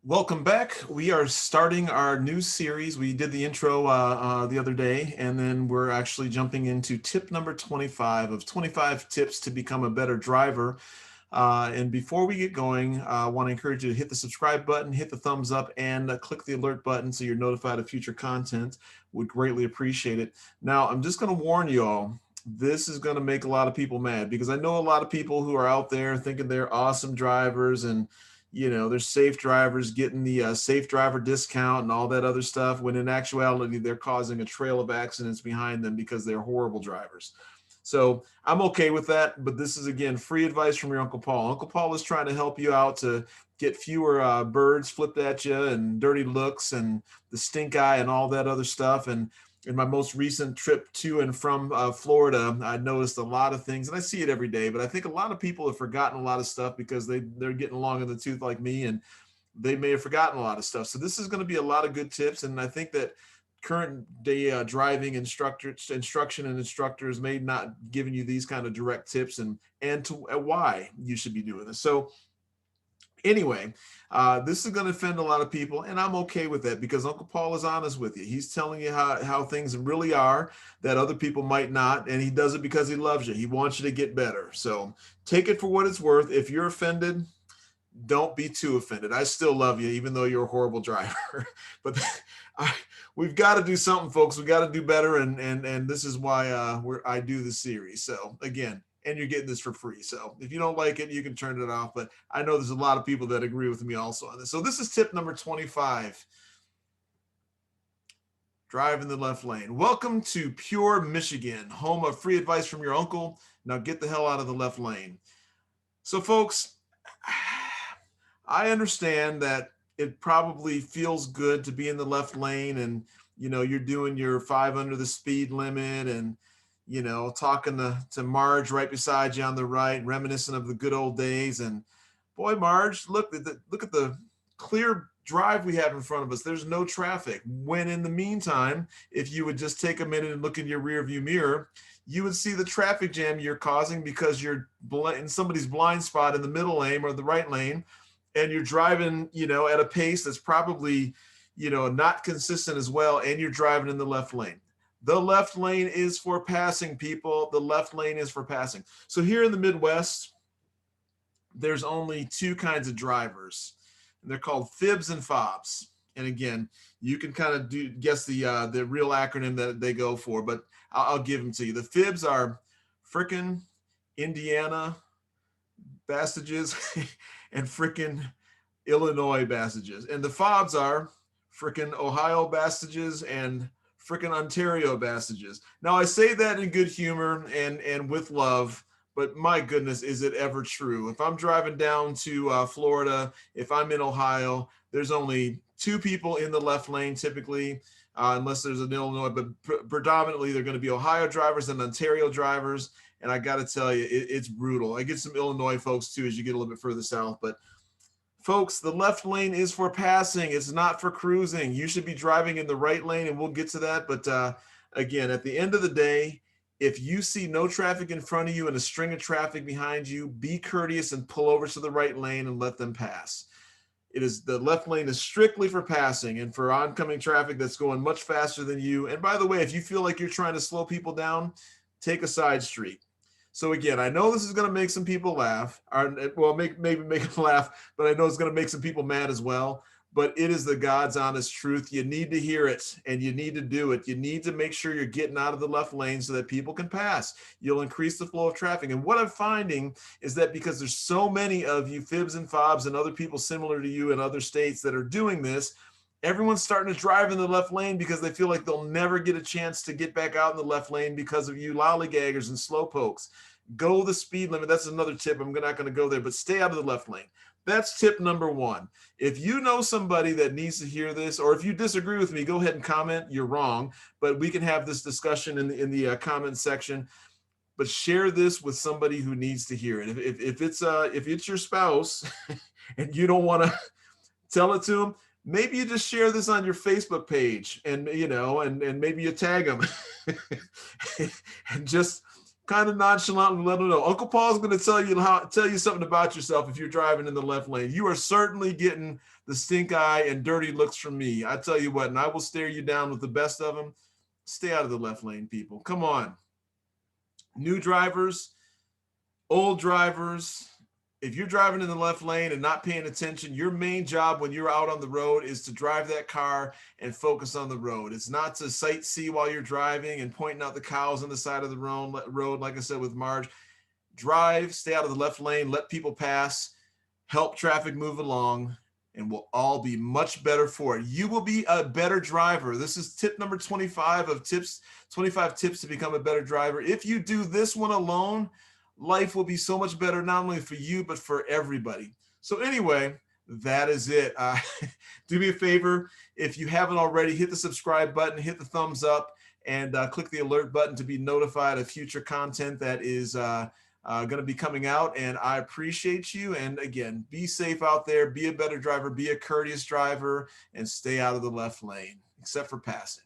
Welcome back. We are starting our new series. We did the intro the other day, and then we're actually jumping into tip number 25 of 25 tips to become a better driver. And before we get going, I want to encourage you to hit the subscribe button, hit the thumbs up, and click the alert button so you're notified of future content. Would greatly appreciate it. Now, I'm just going to warn you all. This is going to make a lot of people mad because I know a lot of people who are out there thinking they're awesome drivers and they're safe drivers getting the safe driver discount and all that other stuff, when in actuality, they're causing a trail of accidents behind them because they're horrible drivers. So I'm okay with that, but this is, again, free advice from your Uncle Paul. Uncle Paul is trying to help you out to get fewer birds flipped at you and dirty looks and the stink eye and all that other stuff. And in my most recent trip to and from Florida, I noticed a lot of things, and I see it every day, but I think a lot of people have forgotten a lot of stuff because they're getting long in the tooth like me, and they may have forgotten a lot of stuff. So this is going to be a lot of good tips, and I think that current day driving instruction and instructors may not giving you these kind of direct tips and to why you should be doing this. So anyway, this is going to offend a lot of people, and I'm okay with that because Uncle Paul is honest with you. He's telling you how things really are that other people might not, and he does it because he loves you. He wants you to get better. So take it for what it's worth. If you're offended, don't be too offended. I still love you, even though you're a horrible driver. But I, we've got to do something, folks. We got to do better, and this is why I do the series. So again, and you're getting this for free. So if you don't like it, you can turn it off. But I know there's a lot of people that agree with me also on this. So this is tip number 25. Drive in the left lane. Welcome to Pure Michigan, home of free advice from your uncle. Now get the hell out of the left lane. So, folks, I understand that it probably feels good to be in the left lane and you're doing your 5 under the speed limit and talking to Marge right beside you on the right, reminiscent of the good old days. And boy, Marge, look at the clear drive we have in front of us. There's no traffic. When in the meantime, if you would just take a minute and look in your rear view mirror, you would see the traffic jam you're causing because you're in somebody's blind spot in the middle lane or the right lane, and you're driving, at a pace that's probably, not consistent as well, and you're driving in the left lane. The left lane is for passing, people. The left lane is for passing. So here in the Midwest, there's only two kinds of drivers. They're called fibs and fobs. And again, you can kind of guess the real acronym that they go for, but I'll give them to you. The fibs are frickin' Indiana Bastages and frickin' Illinois Bastages. And the fobs are frickin' Ohio Bastages and frickin' Ontario Bastages. Now, I say that in good humor and with love, but my goodness, is it ever true? If I'm driving down to Florida, if I'm in Ohio, there's only two people in the left lane typically, unless there's an Illinois, but predominantly they're going to be Ohio drivers and Ontario drivers. And I got to tell you, it's brutal. I get some Illinois folks too as you get a little bit further south, but folks, the left lane is for passing. It's not for cruising. You should be driving in the right lane, and we'll get to that. But again, at the end of the day, if you see no traffic in front of you and a string of traffic behind you, be courteous and pull over to the right lane and let them pass. The left lane is strictly for passing and for oncoming traffic that's going much faster than you. And by the way, if you feel like you're trying to slow people down, take a side street. So again, I know this is going to make some people laugh, or well, maybe make them laugh, but I know it's going to make some people mad as well. But it is the God's honest truth. You need to hear it, and you need to do it. You need to make sure you're getting out of the left lane so that people can pass. You'll increase the flow of traffic. And what I'm finding is that because there's so many of you fibs and fobs and other people similar to you in other states that are doing this, everyone's starting to drive in the left lane because they feel like they'll never get a chance to get back out in the left lane because of you lollygaggers and slowpokes. Go the speed limit. That's another tip. I'm not going to go there, but stay out of the left lane. That's tip number one. If you know somebody that needs to hear this, or if you disagree with me, go ahead and comment. You're wrong, but we can have this discussion in the comment section. But share this with somebody who needs to hear it. If it's your spouse and you don't want to tell it to them, maybe you just share this on your Facebook page and maybe you tag them and just kind of nonchalantly let them know. Uncle Paul's going to tell you something about yourself if you're driving in the left lane. You are certainly getting the stink eye and dirty looks from me. I tell you what, and I will stare you down with the best of them. Stay out of the left lane, people. Come on. New drivers, old drivers, if you're driving in the left lane and not paying attention, your main job when you're out on the road is to drive that car and focus on the road. It's not to sightsee while you're driving and pointing out the cows on the side of the road, like I said with Marge. Drive, stay out of the left lane, let people pass, help traffic move along, and we'll all be much better for it. You will be a better driver. This is tip number 25 of tips, 25 tips to become a better driver. If you do this one alone, life will be so much better, not only for you, but for everybody. So anyway, that is it. Do me a favor. If you haven't already, hit the subscribe button, hit the thumbs up, and click the alert button to be notified of future content that is going to be coming out. And I appreciate you. And again, be safe out there, be a better driver, be a courteous driver, and stay out of the left lane, except for passing.